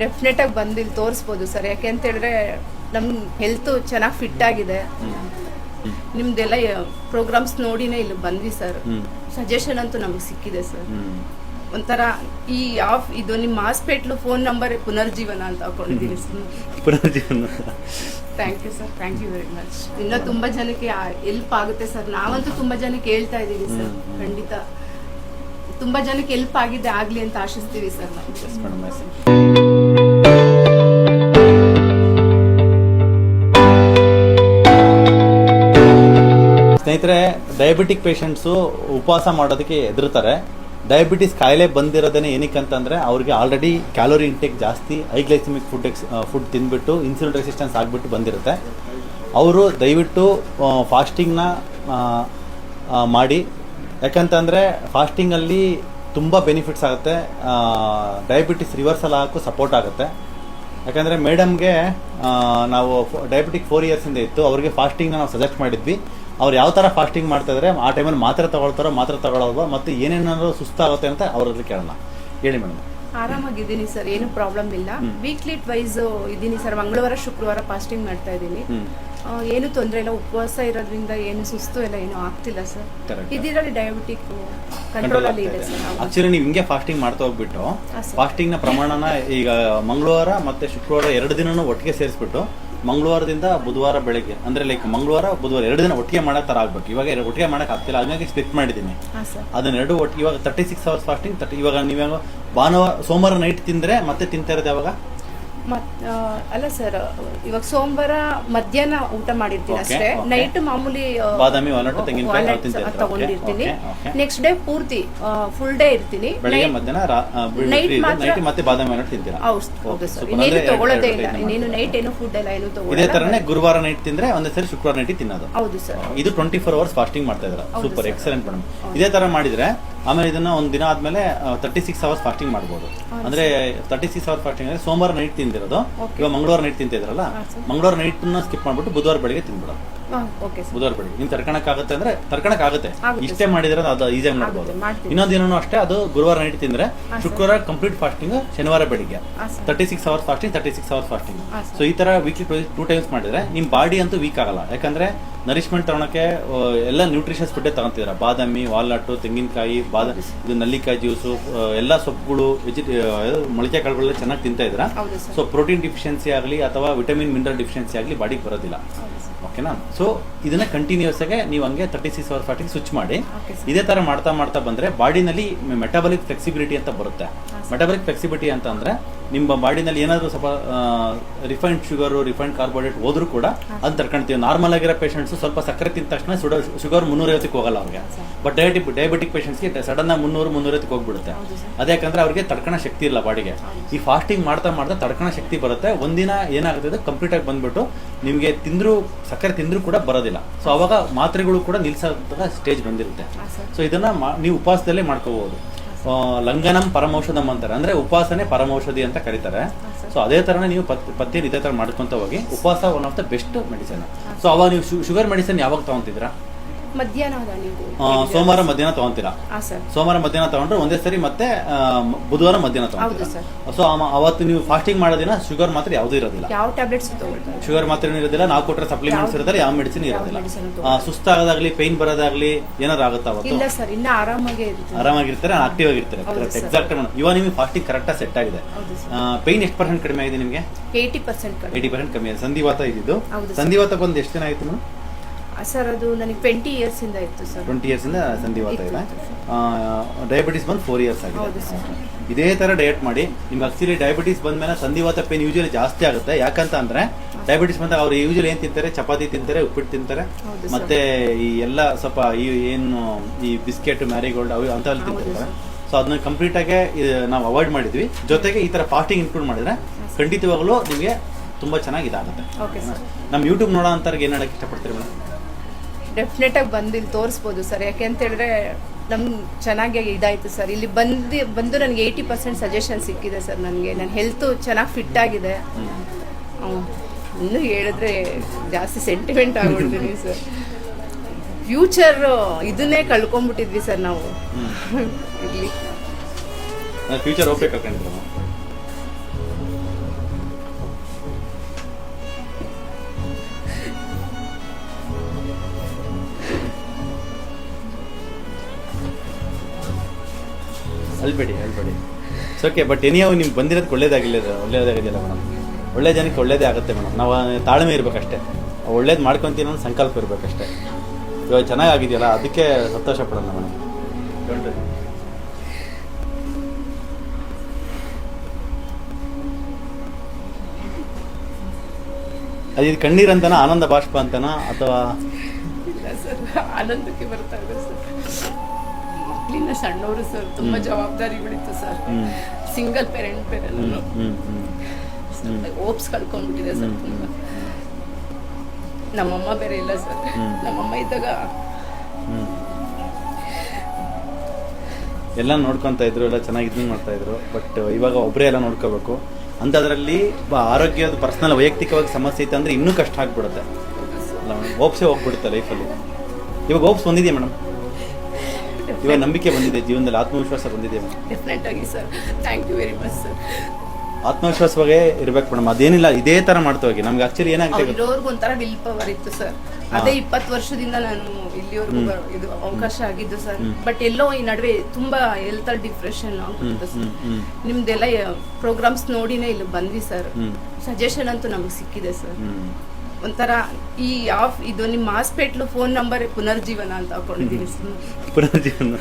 Definite ಆಗಿ ಬಂದು ಇಲ್ಲಿ ತೋರಿಸ್ಬೋದು ಸರ್. ಯಾಕೆ ಅಂತ ಹೇಳಿದ್ರೆ ನಮ್ಮ ಹೆಲ್ತ್ ಚೆನ್ನಾಗಿ ಫಿಟ್ ಆಗಿದೆ. ನಿಮ್ದೆಲ್ಲ ಪ್ರೋಗ್ರಾಮ್ಸ್ ನೋಡಿನೇ ಇಲ್ಲಿ ಬಂದ್ವಿ ಸರ್. ಸಜೆಷನ್ ಅಂತೂ ನಮಗೆ ಸಿಕ್ಕಿದೆ ಸರ್. ಒಂಥರ ಇದು ನಿಮ್ಮ ಹಾಸ್ಪಿಟ್ಲು ಫೋನ್ ನಂಬರ್ ಪುನರ್ಜೀವನ ಅಂತ ಹಾಕೊಂಡಿದ್ದೀನಿ ಸರ್. ಪುನರ್ಜೀವನ. Thank you sir, thank you very much. ಇನ್ನೂ ತುಂಬ ಜನಕ್ಕೆ ಹೆಲ್ಪ್ ಆಗುತ್ತೆ ಸರ್. ನಾವಂತೂ ತುಂಬ ಜನಕ್ಕೆ ಹೇಳ್ತಾ ಇದ್ದೀವಿ ಸರ್. ಖಂಡಿತ ತುಂಬ ಜನಕ್ಕೆ ಹೆಲ್ಪ್ ಆಗಿದೆ, ಆಗಲಿ ಅಂತ ಆಶಿಸ್ತೀವಿ ಸರ್ ನಾವು. ಸ್ನೇಹಿತರೆ, ಡಯಾಬಿಟಿಕ್ ಪೇಷಂಟ್ಸು ಉಪವಾಸ ಮಾಡೋದಕ್ಕೆ ಹೆದರ್ತಾರೆ. ಡಯಾಬಿಟಿಸ್ ಕಾಯಿಲೆ ಬಂದಿರೋದೇ ಏನಕ್ಕೆ ಅಂತಂದರೆ ಅವ್ರಿಗೆ ಆಲ್ರೆಡಿ ಕ್ಯಾಲೋರಿ ಇಂಟೇಕ್ ಜಾಸ್ತಿ, ಹೈಗ್ಲೈಸಮಿಕ್ ಫುಡ್ ತಿಂದ್ಬಿಟ್ಟು ಇನ್ಸುಲಿನ್ ರೆಸಿಸ್ಟೆನ್ಸ್ ಆಗಿಬಿಟ್ಟು ಬಂದಿರುತ್ತೆ. ಅವರು ದಯವಿಟ್ಟು ಫಾಸ್ಟಿಂಗ್ನ ಮಾಡಿ. ಯಾಕಂತಂದರೆ ಫಾಸ್ಟಿಂಗಲ್ಲಿ ತುಂಬ ಬೆನಿಫಿಟ್ಸ್ ಆಗುತ್ತೆ. ಡಯಾಬಿಟಿಸ್ ರಿವರ್ಸಲ್ ಆಗೋಕ್ಕೂ ಸಪೋರ್ಟ್ ಆಗುತ್ತೆ. ಯಾಕಂದರೆ ಮೇಡಮ್ಗೆ ನಾವು ಡಯಾಬಿಟಿಕ್ 4 ಇಯರ್ಸಿಂದ ಇತ್ತು. ಅವ್ರಿಗೆ ಫಾಸ್ಟಿಂಗ್ನ ನಾವು ಸಜೆಸ್ಟ್ ಮಾಡಿದ್ವಿ. ಅವ್ರು ಯಾವ ಥರ ಫಾಸ್ಟಿಂಗ್ ಮಾಡ್ತಾಯಿದ್ರೆ ಆ ಟೈಮಲ್ಲಿ ಮಾತ್ರೆ ತಗೊಳ್ಳೋಲ್ವಾ ಮತ್ತು ಏನೇನಾದ್ರು ಸುಸ್ತಾಗುತ್ತೆ ಅಂತ ಅವ್ರಲ್ಲಿ ಕೇಳೋಣ. ಹೇಳಿ ಮೇಡಮ್. ಆರಾಮಾಗಿದ್ದೀನಿ ಸರ್, ಏನು ಪ್ರಾಬ್ಲಮ್ ಇಲ್ಲ. ವೀಕ್ಲಿ ವೈಸ್ ಇದ್ದೀನಿ ಸರ್. ಮಂಗಳವಾರ ಶುಕ್ರವಾರ ಫಾಸ್ಟಿಂಗ್ ಮಾಡ್ತಾ ಇದ್ದೀನಿ. ಏನು ತೊಂದರೆ ಇಲ್ಲ. ಉಪವಾಸ ಇರೋದ್ರಿಂದ ಏನು ಸುಸ್ತು ಎಲ್ಲ ಏನು ಆಗ್ತಿಲ್ಲ ಸರ್. ಇದರಲ್ಲಿ ಡಯಾಬಿಟಿಕ್ ಕಂಟ್ರೋಲ್ ಅಲ್ಲಿ ಇದೆ ಸರ್. ಆಕ್ಚುಲಿ ನೀವು ಹಿಂಗೆ ಫಾಸ್ಟಿಂಗ್ ಮಾಡ್ತಾ ಹೋಗ್ಬಿಟ್ಟು ಫಾಸ್ಟಿಂಗ್ ನ ಪ್ರಮಾಣನ ಈಗ ಮಂಗಳವಾರ ಮತ್ತೆ ಶುಕ್ರವಾರ 2 ದಿನನೂ ಒಟ್ಟಿಗೆ ಸೇರಿಸ್ಬಿಟ್ಟು ಮಂಗಳವಾರದಿಂದ ಬುಧವಾರ ಬೆಳಗ್ಗೆ ಅಂದ್ರೆ ಲೈಕ್ ಮಂಗಳವಾರ ಬುಧವಾರ 2 ದಿನ ಒಟ್ಟಿಗೆ ಮಾಡೋ ತರ ಆಗ್ಬೇಕು. ಇವಾಗ ಒಟ್ಟಿಗೆ ಮಾಡಕ್ ಆಗ್ತಿಲ್ಲ, ಹಾಗಾಗಿ ಸ್ಪ್ಲಿಟ್ ಮಾಡಿದ್ದೀನಿ. ಅದನ್ನೆರಡು ಒಟ್ಟಿಗೆ ಇವಾಗ 36 hours ಫಾಸ್ಟಿಂಗ್. ಇವಾಗ ನೀವಾಗ ಭಾನುವಾರ ಸೋಮವಾರ ನೈಟ್ ತಿಂದ್ರೆ ಮತ್ತೆ ತಿಂತಾ ಇರೋದು ಯಾವಾಗ? ಅಲ್ಲ ಸರ್, ಇವಾಗ ಸೋಮವಾರ ಮಧ್ಯಾಹ್ನ ಊಟ ಮಾಡಿರ್ತೀನಿ ಅಷ್ಟೇ. ನೈಟ್ ಮಾಮೂಲಿ ಬಾದಾಮಿ ವಾಲ್ನಟ್ ತೆಂಗಿನಕಾಯಿ ತಗೊಂಡಿರ್ತೀನಿ. ನೆಕ್ಸ್ಟ್ ಡೇ ಪೂರ್ತಿ ಫುಲ್ ಡೇ ಇರ್ತೀನಿ. ಬೆಳಗ್ಗೆ ಮಧ್ಯಾಹ್ನ ಮತ್ತೆ ಬಾದಾಮಿ ವಾಲ್ನಟ್ ತಿಂತೀರಾ? ಹೌದು ಸರ್, ಇನ್ನೇನು ತಗೊಳ್ಳೋದೇ ಇಲ್ಲ. ಇನ್ನೇನು ನೈಟ್ ಏನು ಫುಡ್ ಎಲ್ಲ ಏನು ತಗೊಳ್ಳೋದು. ಇದೇ ತರನೇ ಗುರುವಾರ ನೈಟ್ ತಿಂದ್ರೆ ಒಂದೇ ಸರಿ ಶುಕ್ರವಾರ ನೈಟ್ ತಿನ್ನೋದು. ಹೌದು ಸರ್. ಇದು 24 hours ಫಾಸ್ಟಿಂಗ್ ಮಾಡ್ತಾ ಇದ್ದಾರೆ. Super, excellent madam. ಇದೇ ತರ ಮಾಡಿದ್ರೆ ಆಮೇಲೆ ಇದನ್ನ ಒಂದ್ ದಿನ ಆದ್ಮೇಲೆ 36 hours ಫಾಸ್ಟಿಂಗ್ ಮಾಡ್ಬೋದು. ಅಂದ್ರೆ 36 hours ಫಾಸ್ಟಿಂಗ್ ಅಂದ್ರೆ ಸೋಮವಾರ ನೈಟ್ ತಿಂದಿರೋದು ಇವಾಗ ಮಂಗಳವಾರ ನೈಟ್ ತಿಂತಿದ್ರಲ್ಲ, ಮಂಗಳವಾರ ನೈಟ್ ಸ್ಕಿಪ್ ಮಾಡ್ಬಿಟ್ಟು ಬುಧವಾರ ಬೆಳಿಗ್ಗೆ ತಿನ್ಬಿಡೋದು. ಬುಧವಾರ ಬೆಳಿಗ್ಗೆ ನಿಮ್ ತರ್ಕಣಕ್ ಆಗುತ್ತೆ ಅಂದ್ರೆ ತರ್ಕಣಕ್ ಆಗುತ್ತೆ. ಇಷ್ಟೇ ಮಾಡಿದ್ರೆ ಅದು ಈಸಿಯಾಗಿ ಮಾಡ್ಬೋದು. ಇನ್ನೊಂದಿನೂ ಅಷ್ಟೇ, ಅದು ಗುರುವಾರ ನೈಟ್ ತಿಂದ್ರೆ ಶುಕ್ರವಾರ ಕಂಪ್ಲೀಟ್ ಫಾಸ್ಟಿಂಗ್, ಶನಿವಾರ ಬೆಳಿಗ್ಗೆ 36 hours fasting, 36 hours fasting. So ಈ ತರ ವೀಕ್ಲಿ 2 times ಮಾಡಿದ್ರೆ ನಿಮ್ ಬಾಡಿ ಅಂತೂ ವೀಕ್ ಆಗಲ್ಲ. ಯಾಕಂದ್ರೆ ನರಿಶ್ಮೆಂಟ್ ತಗೊಳಕ್ಕೆ ಎಲ್ಲ ನ್ಯೂಟ್ರಿಷನ್ಸ್ ಫುಡ್ ತಗೊಂತಿದ್ರ. ಬಾದಾಮಿ, ವಾಲ್ನಟ್, ತೆಂಗಿನಕಾಯಿ, ಇದು ನಲ್ಲಿಕಾಯಿ ಜ್ಯೂಸು, ಎಲ್ಲ ಸೊಪ್ಪುಗಳು, ಮೊಳಕೆ ಕಾಳುಗಳೆಲ್ಲ ಚೆನ್ನಾಗಿ ತಿಂತಾ ಇದ್ರ. ಸೊ ಪ್ರೋಟೀನ್ ಡಿಫಿಷಿಯನ್ಸಿ ಆಗಲಿ ಅಥವಾ ವಿಟಮಿನ್ ಮಿನರಲ್ ಡಿಫಿಷಿಯನ್ಸಿ ಆಗಲಿ ಬಾಡಿಗೆ ಬರೋದಿಲ್ಲ. ಓಕೆನಾ? ಸೊ ಇದನ್ನ ಕಂಟಿನ್ಯೂಸ್ ಆಗಿ ನೀವು ಹಂಗೆ 36 hours ಫಾಸ್ಟಿಂಗ್ ಸ್ವಿಚ್ ಮಾಡಿ. ಇದೇ ತರ ಮಾಡ್ತಾ ಬಂದ್ರೆ ಬಾಡಿನಲ್ಲಿ ಮೆಟಾಬಲಿಕ್ ಫ್ಲೆಕ್ಸಿಬಿಲಿಟಿ ಅಂತ ಬರುತ್ತೆ. ಮೆಟಾಬಲಿಕ್ ಫ್ಲೆಕ್ಸಿಬಿಲಿಟಿ ಅಂತ ಅಂದ್ರೆ ನಿಮ್ಮ ಬಾಡಿನಲ್ಲಿ ಏನಾದರೂ ಸ್ವಲ್ಪ ರಿಫೈನ್ಡ್ ಶುಗರ್, ರಿಫೈನ್ಡ್ ಕಾರ್ಬೋಹೈಡ್ರೇಟ್ ಹೋದ್ರೂ ಕೂಡ ಅದು ತರ್ಕೊಂತೀವಿ. ನಾರ್ಮಲ್ ಆಗಿರೋ ಪೇಷಂಟ್ಸ್ ಸ್ವಲ್ಪ ಸಕ್ಕರೆ ತಿಂದ ತಕ್ಷಣ ಶುಗರ್ 350 ಹೋಗಲ್ಲ ಅವ್ರಿಗೆ. ಬಟ್ ಡಯಾಬಿಟಿಕ್ ಪೇಷಂಟ್ಸ್ಗೆ ಸಡನ್ ಆಗಿ 300-350 ಹೋಗ್ಬಿಡುತ್ತೆ. ಅದ್ಯಾಕಂದ್ರೆ ಅವ್ರಿಗೆ ತಡ್ಕಣ ಶಕ್ತಿ ಇಲ್ಲ ಬಾಡಿಗೆ. ಈ ಫಾಸ್ಟಿಂಗ್ ಮಾಡ್ತಾ ತಡ್ಕಣ ಶಕ್ತಿ ಬರುತ್ತೆ. ಒಂದಿನ ಏನಾಗುತ್ತೆ ಕಂಪ್ಲೀಟ್ ಆಗಿ ಬಂದ್ಬಿಟ್ಟು ನಿಮಗೆ ಸಕ್ಕರೆ ತಿಂದ್ರೂ ಕೂಡ ಬರೋದಿಲ್ಲ. ಸೊ ಅವಾಗ ಮಾತ್ರೆಗಳು ಕೂಡ ನಿಲ್ಸೋ ಸ್ಟೇಜ್ ಬಂದಿರುತ್ತೆ. ಸೊ ಇದನ್ನ ನೀವು ಉಪವಾಸದಲ್ಲೇ ಮಾಡ್ಕೋಬಹುದು. ಲಂಘನಂ ಪರಮೌಷಧಂ ಅಂತಾರೆ, ಅಂದ್ರೆ ಉಪವಾಸನೆ ಪರಮೌಷಧಿ ಅಂತ ಕರೀತಾರೆ. ಸೊ ಅದೇ ತರನೇ ನೀವು ಪಥ್ಯ ಇದೇ ತರ ಮಾಡ್ಕೊಂತ ಹೋಗಿ. ಉಪವಾಸ one of the best medicine. So ಅವಾಗ ನೀವು ಶುಗರ್ ಮೆಡಿಸಿನ್ ಯಾವಾಗ ತಗೊಂತಿದ್ರಾ? ಸೋಮವಾರ ಮಧ್ಯಾಹ್ನ ತಗೊಂತೀರಾ? ಸೋಮವಾರ ಮಧ್ಯಾಹ್ನ ತಗೊಂಡ್ರೆ ಒಂದೇ ಸರಿ ಮತ್ತೆ ಬುಧವಾರ ಮಧ್ಯಾಹ್ನ ತಗೊಂತೀರಾ? ಸೊ ಅವತ್ತು ನೀವು ಫಾಸ್ಟಿಂಗ್ ಮಾಡೋದಿನ ಶುಗರ್ ಮಾತ್ರ ಯಾವ್ದು ಇರೋದಿಲ್ಲ, ಶುಗರ್ ಮಾತ್ರ ಇರೋದಿಲ್ಲ. ನಾವು ಕೊಟ್ಟರೆ ಸಪ್ಲಿಮೆಂಟ್ಸ್ ಇರೋದಿಲ್ಲ, ಯಾವ ಮೆಡಿಸಿನ್ ಇರೋದಿಲ್ಲ. ಸುಸ್ತಾಗೋದಾಗ್ಲಿ, ಪೈನ್ ಬರೋದಾಗ್ಲಿ ಏನಾದ್ರು ಆಗುತ್ತಾ? ಅವತ್ತು ಆರಾಮಾಗಿರ್ತಾರೆ, ಆಕ್ಟಿವ್ ಆಗಿರ್ತಾರೆ. ಎಕ್ಸಾಕ್ಟ್. ಇವಾಗ ನಿಮಗೆ ಫಾಸ್ಟಿಂಗ್ ಕರೆಕ್ಟ್ ಸೆಟ್ ಆಗಿದೆ. ಪೈನ್ ಎಷ್ಟು % ಕಡಿಮೆ ಆಗಿದೆ ನಿಮಗೆ? 80% ಕಮ್ಮಿ ಆಗಿದೆ. ಸಂಧಿವಾತ ಇದ್ದು ಸಂಧಿವಾತ ಬಂದು ಎಷ್ಟು ದಿನ ಆಯ್ತು ಮೇಡಮ್? ಸರ್ ಅದು ನನಗೆ 20 years ಇಂದ ಇತ್ತು ಸರ್. 20 years ಇಂದ ಸಂಧಿವಾತ ಇದೆ. ಡಯಾಬಿಟಿಸ್ ಬಂದು 4 years ಆಗಿದೆ. ಇದೇ ತರ ಡಯಟ್ ಮಾಡಿ. ನಿಮ್ಗೆ ಆಕ್ಚುಲಿ ಡಯಾಬಿಟಿಸ್ ಬಂದ್ಮೇಲೆ ಸಂಧಿವಾತ ಪೇನ್ ಯೂಶಲಿ ಜಾಸ್ತಿ ಆಗುತ್ತೆ. ಯಾಕಂತ ಅಂದ್ರೆ ಡಯಾಬಿಟಿಸ್ ಬಂದಾಗ ಅವ್ರು ಯೂಶಲಿ ಏನ್ ತಿಂತಾರೆ? ಚಪಾತಿ ತಿಂತಾರೆ, ಉಪ್ಪಿಟ್ಟು ತಿಂತಾರೆ, ಮತ್ತೆ ಈ ಎಲ್ಲ ಸ್ವಲ್ಪ ಈ ಬಿಸ್ಕೆಟ್, ಮ್ಯಾರಿಗೋಲ್ಡ್ ಅವು ಅಂತ ತಿಂತಾರೆ. ಸೊ ಅದನ್ನ ಕಂಪ್ಲೀಟ್ ಆಗಿ ನಾವು ಅವಾಯ್ಡ್ ಮಾಡಿದ್ವಿ. ಜೊತೆಗೆ ಈ ತರ ಫಾಸ್ಟಿಂಗ್ ಇನ್ಕ್ಲೂಡ್ ಮಾಡಿದ್ರೆ ಖಂಡಿತವಾಗ್ಲೂ ನಿಮಗೆ ತುಂಬಾ ಚೆನ್ನಾಗಿ ಇದಾಗುತ್ತೆ. ನಮ್ಮ ಯೂಟ್ಯೂಬ್ ನೋಡೋ ಅಂತವ್ರಿಗೆ ಏನ್ ಹೇಳಕ್ ಇಷ್ಟಪಡ್ತೀರಿ ಮೇಡಮ್? ಡೆಫಿನೆಟ್ ಆಗಿ ಬಂದು ಇಲ್ಲಿ ತೋರಿಸ್ಬೋದು ಸರ್. ಯಾಕೆ ಅಂತ ಹೇಳಿದ್ರೆ ನಮ್ಗೆ ಚೆನ್ನಾಗಿ ಇದಾಯ್ತು ಸರ್. ಇಲ್ಲಿ ಬಂದು ನನಗೆ 80% ಸಜೆಷನ್ ಸಿಕ್ಕಿದೆ ಸರ್. ನನ್ನ ಹೆಲ್ತ್ ಚೆನ್ನಾಗಿ ಫಿಟ್ ಆಗಿದೆ. ಇನ್ನು ಹೇಳಿದ್ರೆ ಜಾಸ್ತಿ ಸೆಂಟಿಮೆಂಟ್ ಆಗ್ಬಿಡ್ತೀನಿ ಸರ್. ಫ್ಯೂಚರ್ ಇದನ್ನೇ ಕಳ್ಕೊಂಡ್ಬಿಟ್ಟಿದ್ವಿ ಸರ್ ನಾವು. ಇಲ್ಲಿ ಫ್ಯೂಚರ್ ಹೋಗ್ಬೇಕು. ಹೇಳ್ಬೇಡಿ ಓಕೆ. ಬಟ್ ಎನಿಯಾವ್ ನಿಮ್ಗೆ ಬಂದಿರೋದಕ್ಕೆ ಒಳ್ಳೇದಾಗಿದೆಯಲ್ಲ ಮೇಡಮ್. ಒಳ್ಳೆ ಜನಕ್ಕೆ ಒಳ್ಳೇದೇ ಆಗುತ್ತೆ ಮೇಡಮ್. ನಾವು ತಾಳ್ಮೆ ಇರಬೇಕಷ್ಟೇ, ಒಳ್ಳೇದು ಮಾಡ್ಕೊತೀನಿ ಅನ್ನೋ ಸಂಕಲ್ಪ ಇರಬೇಕಷ್ಟೇ. ಇವಾಗ ಚೆನ್ನಾಗಿದೆಯಲ್ಲ, ಅದಕ್ಕೆ ಸಂತೋಷ ಪಡೋಣ ಮೇಡಮ್. ಅದು ಇದು ಕಣ್ಣೀರಂತನ, ಆನಂದ ಬಾಷ್ಪ ಅಂತನ, ಅಥವಾ ಇಲ್ಲ ಸರ್, ಆನಂದಕ್ಕೆ ಬರ್ತಾ ಇದೆ ಸರ್. ಮಕ್ಕಳಿಂದ ಸಣ್ಣವರು ಸರ್, ತುಂಬಾ ಜವಾಬ್ದಾರಿಗಳಿತ್ತು ಸರ್. ಸಿಂಗಲ್ ಪೇರೆಂಟ್ ಓಪ್ಸ್ ಕಳ್ಕೊಂಡ್ಬಿಟ್ಟಿದೆ ಸರ್ ತುಂಬಾ. ನಮ್ಮಮ್ಮ ಬೇರೆ ಇಲ್ಲ ಸರ್. ನಮ್ಮಮ್ಮ ಇದ್ದಾಗ ಎಲ್ಲ ನೋಡ್ಕೊತಾ ಇದ್ರು, ಎಲ್ಲ ಚೆನ್ನಾಗಿ ಇದನ್ನ ಮಾಡ್ತಾ ಇದ್ರು. ಬಟ್ ಇವಾಗ ಒಬ್ಬರೇ ಎಲ್ಲ ನೋಡ್ಕೋಬೇಕು ಅಂಥದ್ರಲ್ಲಿ ಆರೋಗ್ಯದ ಪರ್ಸನಲ್ ವೈಯಕ್ತಿಕವಾಗಿ ಸಮಸ್ಯೆ ಇತ್ತು ಅಂದರೆ ಇನ್ನೂ ಕಷ್ಟ ಆಗ್ಬಿಡುತ್ತೆ. ಅಲ್ಲ ಮೇಡಮ್, ಓಪ್ಸೇ ಹೋಗ್ಬಿಡುತ್ತೆ ಲೈಫಲ್ಲಿ. ಇವಾಗ ಓಪ್ಸ್ ಬಂದಿದೆಯಾ ಮೇಡಮ್? ಇವಾಗ ನಂಬಿಕೆ ಬಂದಿದೆ, ಜೀವನದಲ್ಲಿ ಆತ್ಮವಿಶ್ವಾಸ ಬಂದಿದೆ ಮೇಡಮ್. ಡೆಫಿನೆಟ್ ಆಗಿ sir. Thank you very much sir. ಆತ್ಮವಿಶ್ವಾಸವಾಗೇ ಇರ್ಬೇಕು ಮೇಡಮ್. ಅದೇನಿಲ್ಲ, ಇದೇ ತರ ಮಾಡ್ತಾ ಹೋಗಿ. ನಮ್ಗೆ ಆಕ್ಚುಲಿ ಏನಾಗ್ತದೆ, ಅವ್ರಿರೋರ್ಗು ಒಂಥರ ವಿಲ್ ಪವರ್ ಇತ್ತು ಸರ್. ಅದೇ 20 ವರ್ಷದಿಂದ ನಾನು ಇಲ್ಲಿವರೆಗೂ ಇದು ಅವಕಾಶ ಆಗಿದ್ದು ಸರ್. ಬಟ್ ಎಲ್ಲೋ ಈ ನಡುವೆ ತುಂಬಾ ಹೆಲ್ತ್ ಡಿಪ್ರೆಷನ್ ಆಗ್ಬಿಟ್ಟು ಸರ್. ನಿಮ್ದೆಲ್ಲ ಪ್ರೋಗ್ರಾಮ್ಸ್ ನೋಡಿನೇ ಇಲ್ಲಿ ಬಂದ್ವಿ ಸರ್. ಸಜೆಷನ್ ಅಂತೂ ನಮಗೆ ಸಿಕ್ಕಿದೆ ಸರ್. ಒಂಥರ ಈ ಇದು ನಿಮ್ಮ ಹಾಸ್ಪಿಟ್ಲು ಫೋನ್ ನಂಬರ್ ಪುನರ್ಜೀವನ ಅಂತ ಹಾಕೊಂಡಿದ್ದೀನಿ ಸರ್. ಪುನರ್ಜೀವನ.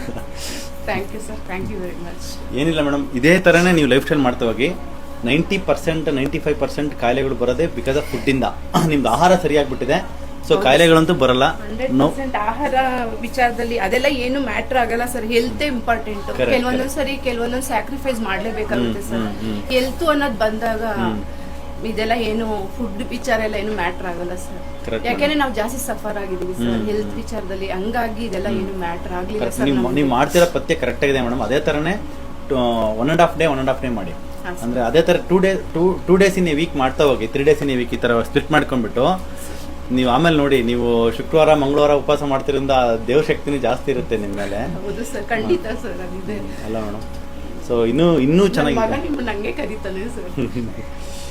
Thank you sir, thank you very much. ಏನಿಲ್ಲ ಮೇಡಮ್, ಇದೇ ಥರನೇ ನೀವು ಲೈಫ್ ಸ್ಟೈಲ್ ಮಾಡ್ತಾ ಹೋಗಿ. 90% 95% ಕಾಯಿಲೆಗಳು ಬರೋದೇ ಬಿಕಾಸ್ ಆಫ್ ಫುಡ್ಡಿಂದ. ನಿಮ್ದು ಆಹಾರ ಸರಿಯಾಗ್ಬಿಟ್ಟಿದೆ, ಸೊ ಕಾಯಿಲೆಗಳಂತೂ ಬರಲ್ಲ. 100% ಆಹಾರ ವಿಚಾರದಲ್ಲಿ ಅದೆಲ್ಲ ಏನು ಮ್ಯಾಟರ್ ಆಗಲ್ಲ ಸರ್. Health important. ಕೆಲವೊಂದೊಂದ್ಸರಿ ಕೆಲವೊಂದೊಂದು ಸ್ಯಾಕ್ರಿಫೈಸ್ ಮಾಡ್ಲೇಬೇಕಾಗುತ್ತೆ ಸರ್. ಹೆಲ್ತ್ ಅನ್ನೋದು ಬಂದಾಗ ಇದೆಲ್ಲ ಏನು ಫುಡ್ ವಿಚಾರ ಎಲ್ಲ ಏನು ಮ್ಯಾಟರ್ ಆಗಲ್ಲ ಸರ್. ಯಾಕೆಂದ್ರೆ ನಾವು ಜಾಸ್ತಿ ಸಫರ್ ಆಗಿದೀವಿ ಸರ್ ಹೆಲ್ತ್ ವಿಚಾರದಲ್ಲಿ. ಹಂಗಾಗಿ ಇದೆಲ್ಲ ಏನು ಮ್ಯಾಟರ್ ಆಗ್ಲಿಲ್ಲ ಸರ್. ನೀವು ಮಾಡ್ತಿರೋ ಪಥ್ಯ ಕರೆಕ್ಟ್ ಆಗಿದೆ ಮೇಡಮ್. ಅದೇ ತರನೇ 1.5 ಡೇ ಮಾಡಿ. ಅಂದ್ರೆ ಅದೇ ತರ 2 ಡೇಸ್ ಇನ್ ಎ ವೀಕ್ ಮಾಡ್ತಾ ಹೋಗಿ. 3 ಡೇಸ್ ಇನ್ ಎ ವೀಕ್ ಈ ತರ ಸ್ಪ್ಲಿಟ್ ಮಾಡ್ಕೊಂಡ್ಬಿಟ್ಟು ನೀವು ಆಮೇಲೆ ನೋಡಿ, ನೀವು ಶುಕ್ರವಾರ ಮಂಗಳವಾರ ಉಪವಾಸ ಮಾಡ್ತಿರೋದ್ರಿಂದ ದೇವ್ರ ಶಕ್ತಿನೂ ಜಾಸ್ತಿ ಇರುತ್ತೆ ನಿಮ್ಮ ಮೇಲೆ. ಹೌದು ಸರ್, ಖಂಡಿತ ಸರ್. ಅದಿದೆ ಅಲ್ಲ ಮೇಡಮ್. ಸೊ ಇನ್ನೂ ಚೆನ್ನಾಗಿದೆ. ನಿಮ್ಮನ್ನ ಹಂಗೆ ಕರೀತಾನೆ ಸರ್.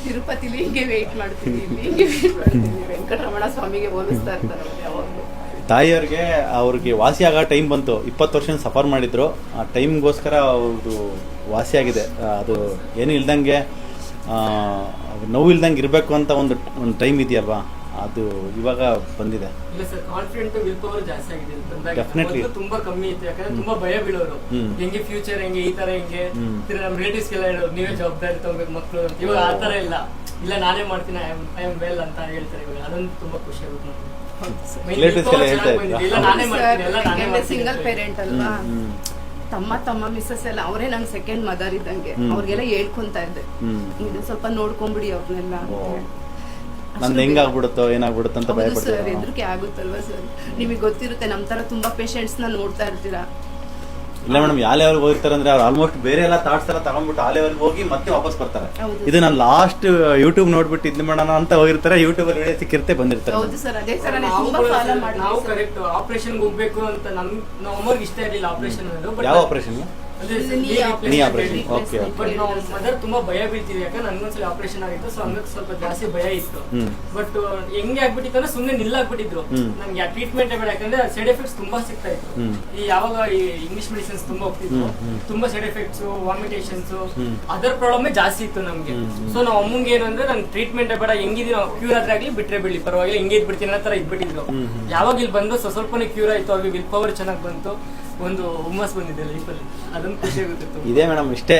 ತಿರುಪತಿಲಿ ಹಿಂಗೆ ವೇಟ್ ಮಾಡ್ತೀನಿ, ಹಿಂಗೆ ವೇಟ್ ಮಾಡ್ತೀನಿ. ವೆಂಕಟರಮಣ ಸ್ವಾಮಿಗೆ ಹೋಲಿಸ್ತಾ ಇರ್ತಾರೆ ಯಾವಾಗಲೂ. ತಾಯಿಯವ್ರಿಗೆ ಅವ್ರಿಗೆ ವಾಸಿ ಆಗೋ ಟೈಮ್ ಬಂತು. 20 ವರ್ಷ ಸಫರ್ ಮಾಡಿದ್ರು. ಆ ಟೈಮ್ಗೋಸ್ಕರ ಅವ್ರದ್ದು ವಾಸಿ ಆಗಿದೆ. ಅದು ಏನು ಇಲ್ದಂಗೆ ನೋವು ಇಲ್ದಂಗೆ ಇರಬೇಕು ಅಂತ ಒಂದು ಟೈಮ್ ಇದೆಯಲ್ವಾ, ಅದು ಇವಾಗ ಬಂದಿದೆ. ಇಲ್ಲ ಸರ್, ಕಾನ್ಫಿಡೆಂಟ್ ವಿಲ್ ಪವರ್ ಜಾಸ್ತಿ ಆಗಿದೆ. ಡೆಫಿನೆಟ್ಲಿ ತುಂಬಾ ಕಮ್ಮಿ ಇತ್ತು. ಯಾಕಂದ್ರೆ ತುಂಬಾ ಭಯ ಬೀಳೋರು, ಹೆಂಗೆ ಫ್ಯೂಚರ್ ಹೆಂಗೆ, ಈ ತರ ಹೆಂಗೆ ನಮ್ಮ ರಿಲೇಟಿವ್ಸ್ ಎಲ್ಲ ಹೇಳೋರು, ನೀವೇ ಜವಾಬ್ದಾರಿ ತಗೋಬೇಕು ಮಕ್ಕಳು ಅಂತ. ಇವಾಗ ಆ ತರ ಇಲ್ಲ ನಾನೇ ಮಾಡ್ತೀನಿ, ಐ ಆಮ್ ವೆಲ್ ಅಂತ ಹೇಳ್ತಾರೆ. ಇವಾಗ ಅದೊಂದು ತುಂಬಾ ಖುಷಿ ಆಗುತ್ತೆ. ಸಿಂಗಲ್ ಪೇರೆಂಟ್ ಅಲ್ವಾ, ತಮ್ಮ ಮಿಸ್ಸಸ್ ಎಲ್ಲ ಅವರೇ ನಂಗೆ ಸೆಕೆಂಡ್ ಮದರ್ ಇದ್ದಂಗೆ. ಅವ್ರಿಗೆಲ್ಲ ಹೇಳ್ಕೊಂತಾ ಇದ್ದೆ, ಇದು ಸ್ವಲ್ಪ ನೋಡ್ಕೊಂಬಿಡಿ ಅವ್ರನ್ನೆಲ್ಲ. ನಂದು ಹೆಂಗಾಗ್ಬಿಡುತ್ತೋ ಏನಾಗ್ಬಿಡುತ್ತೋ ಅಂತ ಭಯ ಪಡ್ತಾರೆ. ಹೆದರಿಕೆ ಆಗುತ್ತಲ್ವಾ ಸರ್? ನಿಮಗೆ ಗೊತ್ತಿರುತ್ತೆ, ನಮ್ಮ ತರ ತುಂಬಾ ಪೇಷಂಟ್ಸ್ ನ ನೋಡ್ತಾ ಇರ್ತೀರಾ. ಇಲ್ಲ ಮೇಡಮ್, ಯಾವ ಲೆವೆಲ್ಗೆ ಹೋಗ್ತಾರೆ ಅಂದ್ರೆ ಅವ್ರು ಆಲ್ಮೋಸ್ಟ್ ಬೇರೆ ಎಲ್ಲ ಥಾಟ್ಸ್ ಎಲ್ಲ ತಗೊಂಡ್ಬಿಟ್ಟು ಆ ಲೆವೆಲ್ಗೆ ಹೋಗಿ ಮತ್ತೆ ವಾಪಸ್ ಬರ್ತಾರೆ. ಇದು ನಾನು ಲಾಸ್ಟ್ ಯೂಟ್ಯೂಬ್ ನೋಡ್ಬಿಟ್ಟು ಇದ್ ಮಾಡೋಣ ಅಂತ ಹೋಗಿರ್ತಾರೆ. ಯೂಟ್ಯೂಬ್ ಅಲ್ಲಿ ವಿಡಿಯೋ ಸಿಕ್ಕಿರುತ್ತೆ, ಬಂದಿರ್ತಾರೆ. ಹೌದು ಸರ್, ಅದೇ ತರ ನಾವು ಕರೆಕ್ಟ್ ಆಪರೇಷನ್ ಹೋಗ್ಬೇಕು ಅಂತ ನಮ್ಮ ಅಮ್ಮವ್ರಿಗೆ ಇಷ್ಟ ಇರಲಿಲ್ಲ ಆಪರೇಷನ್. ಯಾವ ಆಪರೇಷನ್? ಮದರ್ ತುಂಬಾ ಭಯ ಬೀಳ್ತಿದೆ. ಯಾಕಂದ್ರೆ ನನ್ಗೊಂದ್ಸಲ ಆಪರೇಷನ್ ಆಗಿತ್ತು, ಸೊ ಹಂಗಾಗಿ ಸ್ವಲ್ಪ ಜಾಸ್ತಿ ಭಯ ಇತ್ತು. ಬಟ್ ಹೆಂಗೆ ಆಗ್ಬಿಟ್ಟಿತ್ತು ಅಂದ್ರೆ ಸುಮ್ಮನೆ ನಿಲ್ಲಾಗ್ಬಿಟ್ಟಿದ್ರು. ನನ್ಗೆ ಆ ಟ್ರೀಟ್ಮೆಂಟ್ ಬೇಡ, ಯಾಕಂದ್ರೆ ಸೈಡ್ ಎಫೆಕ್ಟ್ಸ್ ತುಂಬಾ ಸಿಗ್ತಾ ಇತ್ತು. ಈ ಯಾವಾಗ ಈ ಇಂಗ್ಲಿಷ್ ಮೆಡಿಸಿನ್ಸ್ ತುಂಬಾ ಹೋಗ್ತಿದ್ರು, ತುಂಬಾ ಸೈಡ್ ಎಫೆಕ್ಟ್ಸ್, ವಾಮಿಟೇಷನ್ಸ್, ಅದರ್ ಪ್ರಾಬ್ಲಮ್ ಜಾಸ್ತಿ ಇತ್ತು ನಮ್ಗೆ. ಸೊ ನಾವು ಅಮ್ಮಂಗೆ ಏನಂದ್ರೆ ನನ್ ಟ್ರೀಟ್ಮೆಂಟ್ ಬೇಡ, ಹೆಂಗಿದೀವಿ ಕ್ಯೂರ್ ಆದ್ರೆ ಆಗ್ಲಿ ಬಿಟ್ರೆ ಬಿಡ್ಲಿ ಪರವಾಗಿಲ್ಲ, ಹಿಂಗೆ ಇದ್ಬಿಡ್ತೀನಿ ಅನ್ನೋ ತರ ಇದ್ಬಿಟ್ಟಿದ್ರು. ಯಾವಾಗ ಇಲ್ಲಿ ಬಂದು ಸ್ವಲ್ಪನೇ ಕ್ಯೂರ್ ಆಯ್ತು, ಅವ್ರಿಗೆ ವಿಲ್ ಪವರ್ ಚೆನ್ನಾಗಿ ಬಂತು, ಒಂದು ಹುಮ್ಮಸ್ ಬಂದಿದೆ ಲೈಫಲ್ಲಿ. ಅದೊಂದು ಖುಷಿ ಆಗುತ್ತೆ. ಇದೇ ಮೇಡಮ್, ಇಷ್ಟೇ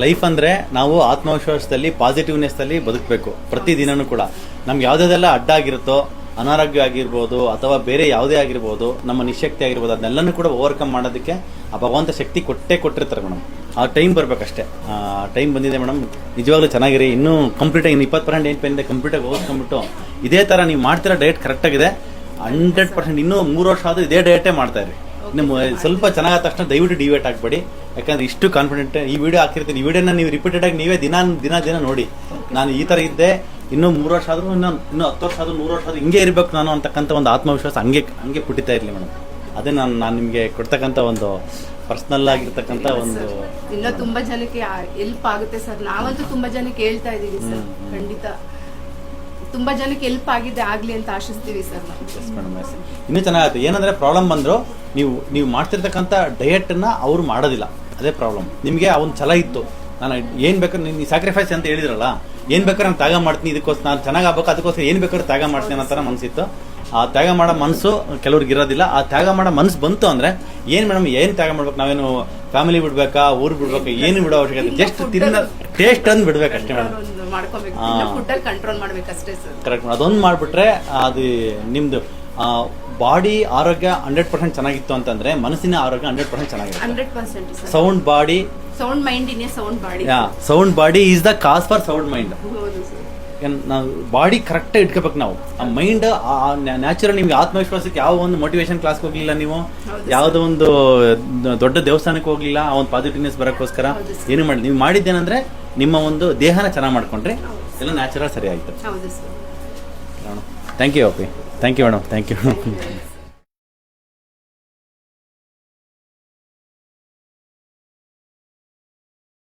ಲೈಫ್ ಅಂದ್ರೆ ನಾವು ಆತ್ಮವಿಶ್ವಾಸದಲ್ಲಿ ಪಾಸಿಟಿವ್ನೆಸ್ ಅಲ್ಲಿ ಬದುಕಬೇಕು ಪ್ರತಿದಿನನೂ ಕೂಡ. ನಮ್ಗೆ ಯಾವ್ದಾದೆಲ್ಲ ಅಡ್ಡ ಆಗಿರುತ್ತೋ, ಅನಾರೋಗ್ಯ ಆಗಿರ್ಬೋದು ಅಥವಾ ಬೇರೆ ಯಾವುದೇ ಆಗಿರ್ಬೋದು, ನಮ್ಮ ನಿಶಕ್ತಿ ಆಗಿರ್ಬೋದು, ಅದನ್ನೆಲ್ಲನೂ ಕೂಡ ಓವರ್ಕಮ್ ಮಾಡೋದಕ್ಕೆ ಆ ಭಗವಂತ ಶಕ್ತಿ ಕೊಟ್ಟಿರ್ತಾರೆ ಮೇಡಮ್. ಆ ಟೈಮ್ ಬರ್ಬೇಕಷ್ಟೇ. ಆ ಟೈಮ್ ಬಂದಿದೆ ಮೇಡಮ್. ನಿಜವಾಗ್ಲೂ ಚೆನ್ನಾಗಿರಿ. ಇನ್ನೂ ಕಂಪ್ಲೀಟಾಗಿ 20% ಏನು ಪೇನಿದೆ ಕಂಪ್ಲೀಟಾಗಿ ಓದಿಸ್ಕೊಂಡ್ಬಿಟ್ಟು ಇದೇ ಥರ ನೀವು ಮಾಡ್ತಿರೋ ಡಯಟ್ ಕರೆಕ್ಟಾಗಿದೆ. 100% ಇನ್ನೂ 3 ವರ್ಷ ಆದರೂ ಇದೇ ಡಯಟೇ ಮಾಡ್ತಾ ಇರಿ. ನಿಮ್ಮ ಸ್ವಲ್ಪ ಚೆನ್ನಾದ ತಕ್ಷಣ ದಯವಿಟ್ಟು ಡಿವೇಟ್ ಆಗಬೇಡಿ. ಯಾಕಂದ್ರೆ ಇಷ್ಟು ಕಾನ್ಫಿಡೆಂಟ್ ಈ ವಿಡಿಯೋ ಹಾಕಿರ್ತೀನಿ. ಈ ವಿಡಿಯೋನ ನೀವು ರಿಪೀಟೆಡ್ ಆಗಿ ನೀವೇ ದಿನ ನೋಡಿ, ನಾನು ಈ ಥರ ಇದ್ದೆ, ಇನ್ನೂ 3 ವರ್ಷ ಆದರೂ ಇನ್ನೂ 10 ವರ್ಷ ಆದರೂ 100 ವರ್ಷ ಆದರೂ ಹಿಂಗೆ ಇರಬೇಕು ನಾನು ಅಂತಕ್ಕಂಥ ಒಂದು ಆತ್ಮವಿಶ್ವಾಸ ಹಂಗೆ ಪುಟ್ಟಿತಾ ಇರಲಿ ಮೇಡಮ್. ಅದೇ ನಾನು ನಿಮಗೆ ಕೊಡ್ತಕ್ಕಂಥ ಒಂದು ಪರ್ಸನಲ್ ಆಗಿರ್ತಕ್ಕಂಥ ಒಂದು. ಇನ್ನೂ ತುಂಬಾ ಜನಕ್ಕೆ ಹೆಲ್ಪ್ ಆಗುತ್ತೆ ಸರ್. ನಾವಂತೂ ತುಂಬಾ ಜನಕ್ಕೆ ಹೇಳ್ತಾ ಇದೀವಿ ಸರ್. ಖಂಡಿತ ತುಂಬಾ ಜನಕ್ಕೆ ಹೆಲ್ಪ್ ಆಗ್ಲಿ ಅಂತ ಆಶಿಸ್ತೀವಿ ಸರ್. ಇನ್ನೂ ಚೆನ್ನಾಗುತ್ತೆ. ಏನಂದ್ರೆ ಪ್ರಾಬ್ಲಮ್ ಬಂದ್ರು ನೀವು ಮಾಡ್ತಿರ್ತಕ್ಕಂಥ ಡಯಟ್ ನ ಅವ್ರು ಮಾಡೋದಿಲ್ಲ. ಅದೇ ಪ್ರಾಬ್ಲಮ್. ನಿಮಗೆ ಆ ಒಂದು ಛಲ ಇತ್ತು, ನಾನು ಏನು ಬೇಕಾದ್ರೆ ನೀವು ಸ್ಯಾಕ್ರಿಫೈಸ್ ಅಂತ ಹೇಳಿದ್ರಲ್ಲ, ಏನು ಬೇಕಾದ್ರೆ ನಾನು ತ್ಯಾಗ ಮಾಡ್ತೀನಿ, ಇದಕ್ಕೋಸ್ಕರ ನಾನು ಚೆನ್ನಾಗಿ ಆಗ್ಬೇಕು, ಅದಕ್ಕೋಸ್ಕರ ಏನು ಬೇಕಾದ್ರೆ ತ್ಯಾಗ ಮಾಡ್ತೀನಿ ಅನ್ನೋ ಥರ ಮನಸ್ಸಿತ್ತು. ಆ ತ್ಯಾಗ ಮಾಡೋ ಮನಸ್ಸು ಕೆಲವ್ರಿಗೆ ಇರೋದಿಲ್ಲ. ಆ ತ್ಯಾಗ ಮಾಡೋ ಮನಸ್ಸು ಬಂತು ಅಂದರೆ ಏನು ಮೇಡಮ್, ಏನು ತ್ಯಾಗ ಮಾಡ್ಬೇಕು, ನಾವೇನು ಫ್ಯಾಮಿಲಿ ಬಿಡ್ಬೇಕಾ, ಊರು ಬಿಡ್ಬೇಕಾ, ಏನು ಬಿಡೋ ಅವಶ್ಯಕತೆ, ಜಸ್ಟ್ ತಿನ್ನ ಟೇಸ್ಟ್ ಅಂದು ಬಿಡ್ಬೇಕು ಅಷ್ಟೇ ಮೇಡಮ್. ಮಾಡ್ಕೋಬೇಕು, ಫುಡ್ಡಲ್ಲಿ ಕಂಟ್ರೋಲ್ ಮಾಡ್ಬೇಕಷ್ಟೇ ಸರ್. ಕರೆಕ್ಟ್. ಅದೊಂದು ಮಾಡಿಬಿಟ್ರೆ ಅದು ನಿಮ್ಮದು ಬಾಡಿ ಆರೋಗ್ಯ 100% ಚೆನ್ನಾಗಿತ್ತು ಅಂತಂದ್ರೆ ಮನಸ್ಸಿನ ಆರೋಗ್ಯ 100% ಚೆನ್ನಾಗಿರುತ್ತೆ. 100% sir. Sound body, sound mind in a sound body. Sound body is the cause for sound mind. ಹೌದು ಸರ್. ನಾವು ಬಾಡಿ ಕರೆಕ್ಟಾಗಿ ಇಟ್ಕೋಬೇಕು ನಾವು. ಆ ಮೈಂಡ್ ನ್ಯಾಚುರಲ್. ನಿಮ್ಗೆ ಆತ್ಮವಿಶ್ವಾಸಕ್ಕೆ ಯಾವ ಒಂದು ಮೋಟಿವೇಶನ್ ಕ್ಲಾಸ್ಗೆ ಹೋಗ್ಲಿಲ್ಲ ನೀವು, ಯಾವುದೋ ಒಂದು ದೊಡ್ಡ ದೇವಸ್ಥಾನಕ್ಕೆ ಹೋಗ್ಲಿಲ್ಲ, ಆ ಒಂದು ಪಾಸಿಟಿವ್ನೆಸ್ ಬರೋಕ್ಕೋಸ್ಕರ ಏನು ಮಾಡಿ. ನೀವು ಮಾಡಿದ್ದೇನೆಂದ್ರೆ ನಿಮ್ಮ ಒಂದು ದೇಹನ ಚೆನ್ನಾಗಿ ಮಾಡ್ಕೊಂಡ್ರೆ ಎಲ್ಲ ನ್ಯಾಚುರಲ್ ಸರಿ ಆಯ್ತು. ಹೌದು ಸರ್. ಥ್ಯಾಂಕ್ ಯು ಓಪಿ. Thank you madam. Thank you.